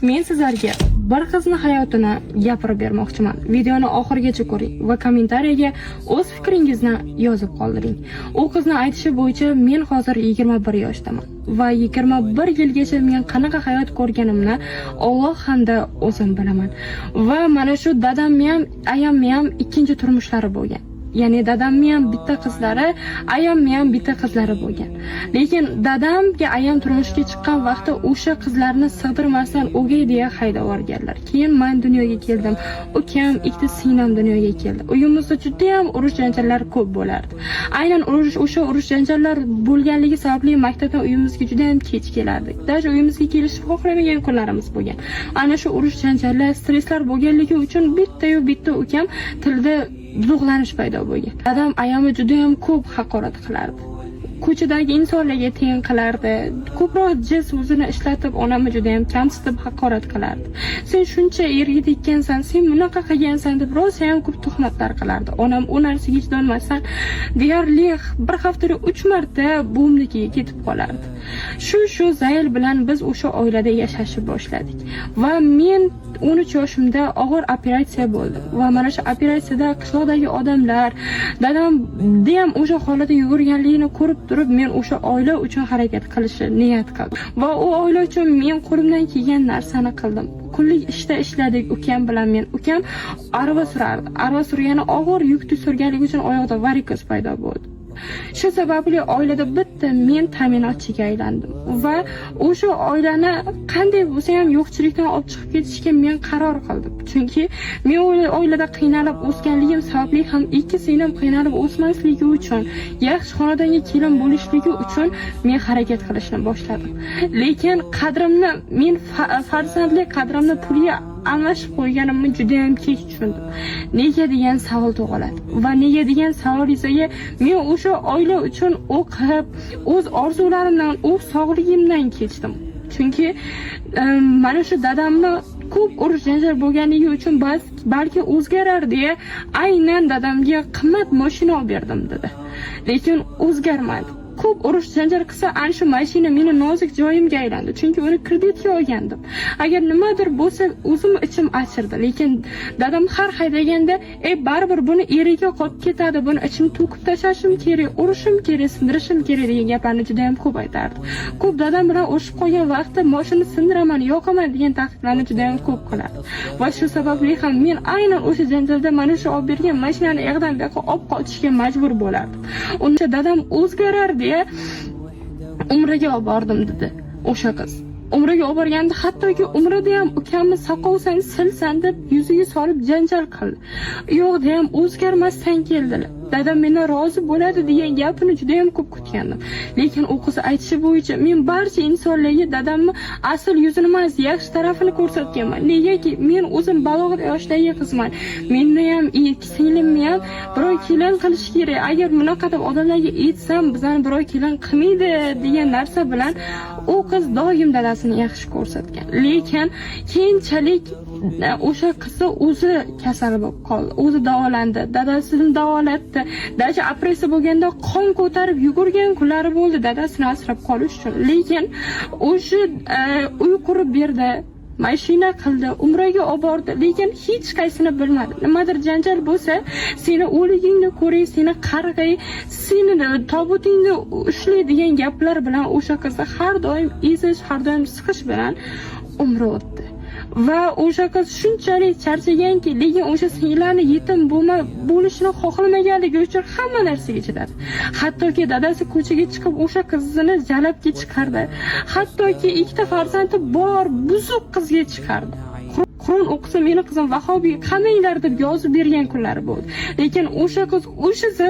Men sizlarga bir qizni hayotini gapirib bermoqchiman. Videoni oxirigacha ko'ring va kommentariyaga o'z fikringizni yozib qoldiring. U qizni aytishi bo'yicha men hozir 21 yoshdaman va 21 yilgacha men qanaqa hayot ko'rganimni Alloh hamda o'zim bilaman. Va mana shu dadamni ham, ayamni ham ikkinchi turmushlari bo'lgan. Ya'ni dadamni ham bitta qizlari, ayamni ham bitta qizlari bo'lgan. Lekin dadamga ayam turmushga chiqqan vaqtda o'sha qizlarni sig'dirmasdan o'gay deya haydab yuborganlar. Keyin men dunyoga keldim. Ukam, ikkita singlim dunyoga keldi. Uyimizda juda ham urush janjallar ko'p bo'lardi. Aynan o'sha urush janjallar bo'lganligi sababli maktabdan uyimizga juda ham kech kelardik. Даже uyimizga kelishni xohlamagan kunlarimiz bo'lgan. Ana shu urush janjallar, stresslar bo'lganligi uchun bitta ukam tilda bug'lanish paydo bo'lgan. Dadam ayamni juda ham ko'p haqorat qilardi. Ko'chadagi insonlarga teng qilardi. Ko'proq j so'zini ishlatib, onamni juda ham kamsitib haqorat qilardi. Sen shuncha erga tekkansan, sen bunaqa qilgansan deb rosa ham ko'p tuhmatlar qilardi. Onam u narsaga chidolmasdan deyarli bir haftada 3 marta buvimnikiga ketib qolardi. Shu zayl bilan biz o'sha oilada yashashni boshladik. Va men 13 yoshimda og'ir operatsiya bo'ldi. Va mana shu operatsiyada qishloqdagi odamlar, dadam ham o'sha holatda yugurganligini ko'rib turib, men o'sha oila uchun harakat qilishni niyat qildim. Va u oila uchun men qo'limdan kelgan narsani qildim. Kunlik ishda ishladik ukam bilan men. Ukam arava surardi. Arava surgani og'ir yukni surganligi uchun oyoqda varikoz paydo bo'ldi. Shu sababli oilada bitta men ta'minotchiga aylandim va o'sha oilani qanday bo'lsa ham yo'qchilikdan olib chiqib ketishga men qaror qildim. Chunki men oilada qiynalib o'sganligim sababli ham ikki singlim qiynalib o'smasligi uchun, yaxshi xonadonga kelin bo'lishligi uchun men harakat qilishni boshladim. Lekin qadrimni, men farzandlik qadrimni pulga almashib qo'yganimni juda ham kech tushundim. Nega degan savol tug'iladi. Va nega degan savolingizga men o'sha oila uchun o'qib, o'z orzularimdan, o'z sog'ligimdan kechdim. Chunki mana shu dadamni ko'p urush janjal bo'lganligi uchun balki o'zgarar deya aynan dadamga qimmat mashina olib berdim dedi. Lekin o'zgarmadi. Ko'p urush janjal qilsa, ana shu mashina meni nozik joyimga aylandi. Chunki uni kreditga olgandim. Agar nimadir bo'lsa, o'zim ichim achirdi. Lekin dadam har haydaganda, baribir buni eriga qolib ketadi, buni ichimni to'kib tashlashim kerak, urishim kerak, sindirishim kerak degan gaplarni juda ham ko'p aytardi. Ko'p dadam bilan urushib qolgan vaqtda mashina sindiraman, yoqaman degan tahdidlarni juda ham ko'p qilardi. Va shu sababli ham men aynan o'sha janjalda mana shu olib bergan mashinani yoqdan bu yoqqa olib qochishga majbur bo'lardim. Unda dadam o'zgarar umraga olib bordim dedi o'sha qiz. Umraga olib borganda hattoki umrada ham ukamni saqovsan, silsan deb yuziga solib janjal qildi. Yo'qda ham o'zgarmasdan keldilar. Dadam mendan rozi bo'ladi degan gapini juda ham ko'p kutgandim. Lekin u qiz aytishi bo'yicha men barcha insonlarga dadamni asl yuzini emas, yaxshi tarafini ko'rsatganman. Negaki men o'zim balog'at yoshdagi qizman. Menda ham ikki singlimni ham birov kelin qilish kerak. Agar bunaqa deb odamlarga aytsam, bizani birov kelin qilmaydi degan narsa bilan u qiz doim dadasini yaxshi ko'rsatgan. Lekin keyinchalik o'sha qiz o'zi kasal bo'lib qoldi. O'zi davolandi, dadasini davolatdi. Dacha operatsiya bo'lganda qon ko'tarib yugurgan kunlari bo'ldi dadasini asrab qolish uchun. Lekin o'sha uy qurib berdi, mashina qildi, umraga olib bordi, lekin hech qaysini bilmadi. Nimadir janjal bo'lsa, seni o'ligingni ko'ray, seni qarg'ay, seni tobutingni ushlay degan gaplar bilan o'sha qizni har doim ezish, har doim siqish bilan umri o'tdi. Va o'sha qiz shunchalik charchaganki, lekin o'sha singlarni yetim bo'lishini xohlamaganligi uchun hamma narsaga chidadi. Hattoki dadasi ko'chaga chiqib o'sha qizni jalabga chiqardi. Hattoki ikkita farzandi bor buzuq qizga chiqardi. Qur'on o'qisa meni qizim Vahobiy qamanglar deb yozib bergan kunlari bo'ldi. Lekin o'sha qiz o'sha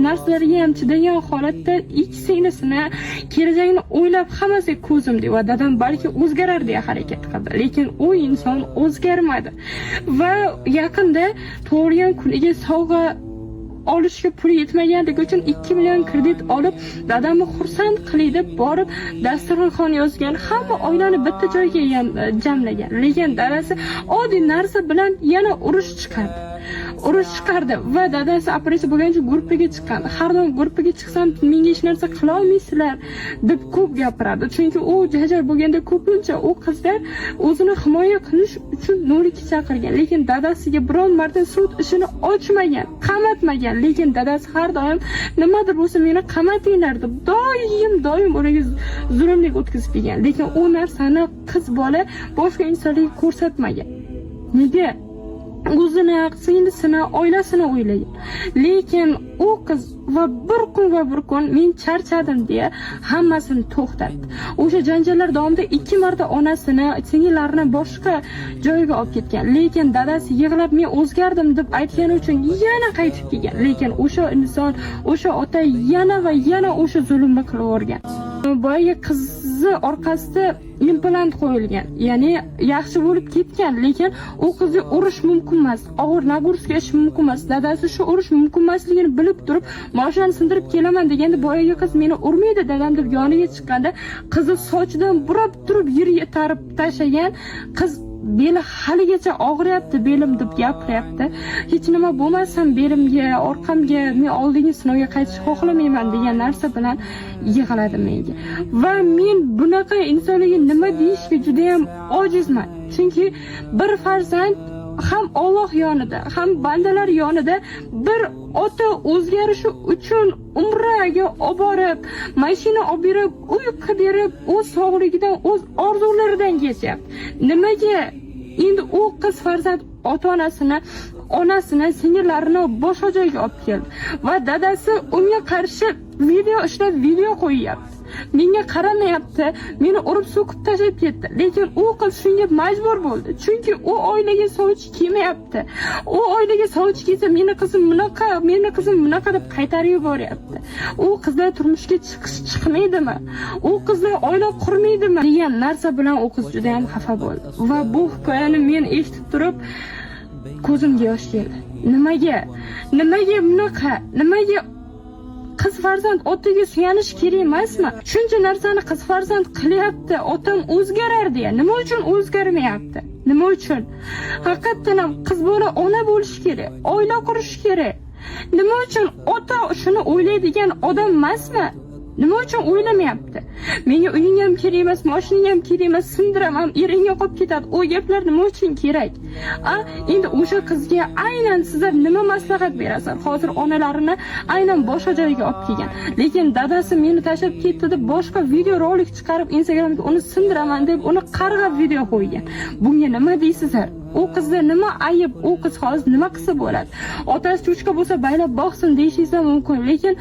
narsalarga ham chidagan holatda ikki singlisini kelajagini o'ylab hammasiga ko'zimdi va dadam balki o'zgarar deya harakat qildi. Lekin u inson o'zgarmadi. Va yaqinda tug'ilgan kuniga sovg'a olishga puli yetmaganligi uchun 2 million kredit olib, dadamni xursand qilay deb borib dasturxon yozgan, hamma oilani bitta joyga jamlagan. Lekin dadasi oddiy narsa bilan yana urush chiqardi. urush chiqardi va dadasi operatsiya bo'lgani uchun gruppaga chiqqan. Har doim gruppaga chiqsam menga hech narsa qila olmaysizlar deb ko'p gapiradi. Chunki u jajar bo'lganda ko'pincha u qizlar o'zini himoya qilish uchun Nurikka chaqirgan, lekin dadasiga biron marta sud ishini ochmagan, qamatmagan, lekin dadasi har doim nimadir bo'lsa meni qamatinglar deb doim ularga zulmlik o'tkazib kelgan. Lekin u narsani qiz bola boshqa insonlarga ko'rsatmagan. Nega? O'zini, singlisini, oilasini o'ylagan. Lekin u qiz va bir kun men charchadim deya hammasini to'xtatdi. O'sha janjallar davomida 2 marta onasini, singillarini boshqa joyga olib ketgan. Lekin dadasi yig'lab men o'zgardim deb aytgani uchun yana qaytib kelgan. Lekin o'sha inson, o'sha ota yana va yana o'sha zulmni qilavergan. Boyaga qizi orqasida implant qo'yilgan. Ya'ni yaxshi bo'lib ketgan, lekin u qizni urish mumkin emas, og'ir nagurska ish mumkin emas. Dadasi shu urish mumkin emasligini bilib turib, mashinani sindirib kelaman deganda boyaga qiz meni urmaydi dadam deb yoniga chiqqanda qizi sochidan burab turib yerga tarib tashlagan. Qiz beli haligacha og'riyapti belim deb gapiryapti. Hech nima bo'lmasam belimga, orqamga, men oldingi sinovga qaytish xohlamayman degan narsa bilan yig'ladi menga. Va men bunaqa insonlarga nima deyishga juda ham ojizman. Chunki bir farzand ham Alloh yonida, ham bandalar yonida bir ota o'zgarishi uchun umraga olib borib, mashina olib berib, uy qilib berib, o'z sog'ligidan, o'z orzularidan kechyapti. Nimaga endi u qiz farzand onasini, singillarini boshqa joyga olib keldi va dadasi unga qarshi video ishlab video qo'yyapti. Menga qaramayapti, meni urib so'kib tashlab ketdi. Lekin u qiz shunga majbur bo'ldi. Chunki u oilaga sovchi kelmayapti. U oilaga sovchi kelsa, meni qizim bunaqa deb qaytarib yuboryapti. U qizlar turmushga chiqmaydimi? U qizlar oila qurmaydimi degan narsa bilan u qiz juda ham xafa bo'ldi. Va bu hikoyani men eshitib turib ko'zimga yosh keldi. Nimaga bunaqa? Nimaga qiz farzand otaga suyanish kerak emasmi? Shuncha narsani qiz farzand qilyapti, otam o'zgarar deya. Nima uchun o'zgarmayapti? Nima uchun? Haqiqatan ham qiz bola ona bo'lishi kerak, oila qurish kerak. Nima uchun ota shuni o'ylaydigan odam emasmi? Nima uchun o'ylamayapti? Menga uying ham kerak emas, mashinang ham kerak emas, sindiraman, eringga qolib ketadi. O gaplar nima uchun kerak? Endi o'sha qizga aynan sizlar nima maslahat berasiz? Hozir onalarini aynan boshqa joyga olib kelgan. Lekin dadasi meni tashlab ketdi deb boshqa video rolik chiqarib Instagramga uni sindiraman deb uni qarg'ab video qo'ygan. Bunga nima deysizlar? U qizda nima ayib? U qiz hozir nima qilsa bo'ladi? Otasi cho'chqa bo'lsa baylab boqsin deyishingiz mumkin, lekin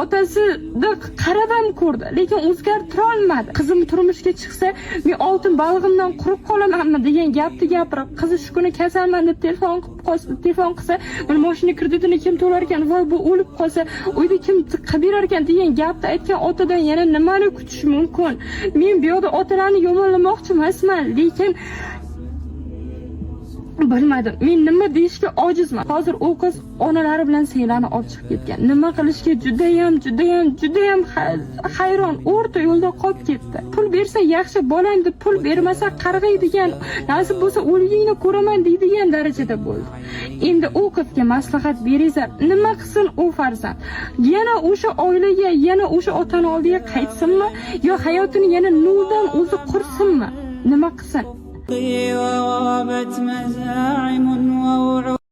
otasida qarab ham ko'rdi, lekin o'zgartira olmadi. Qizim turmushga chiqsa, men oltin balig'imdan quruq qolamanmi degan gapni gapirib, qizi shu kuni kasalman deb telefon qilsa, "Mana mashina kreditini kim to'lar ekan, voy bu o'lib qolsa, uyda kim qilib berar ekan" degan gapni aytgan otadan yana nimani kutish mumkin? Men bu yoqda otalarni yomonlamoqchi emasman, lekin bilmadim. Men nima deyishga ojizman. Hozir u qiz onalari bilan singlarni olib chiqib ketgan. Nima qilishga juda ham hayron. O'rta yo'lda qolib ketdi. Pul bersa yaxshi bolam deb pul bermasa qarg'aydigan, nasib bo'lsa o'ligingni ko'raman deydigan darajada bo'ldi. Endi u qizga maslahat beringlar. Nima qilsin u farzand? Yana o'sha oilaga, yana o'sha otani oldiga qaytsinmi yo hayotini yana noldan o'zi qursinmi? Nima qilsin? وغابت مزاعم ووعود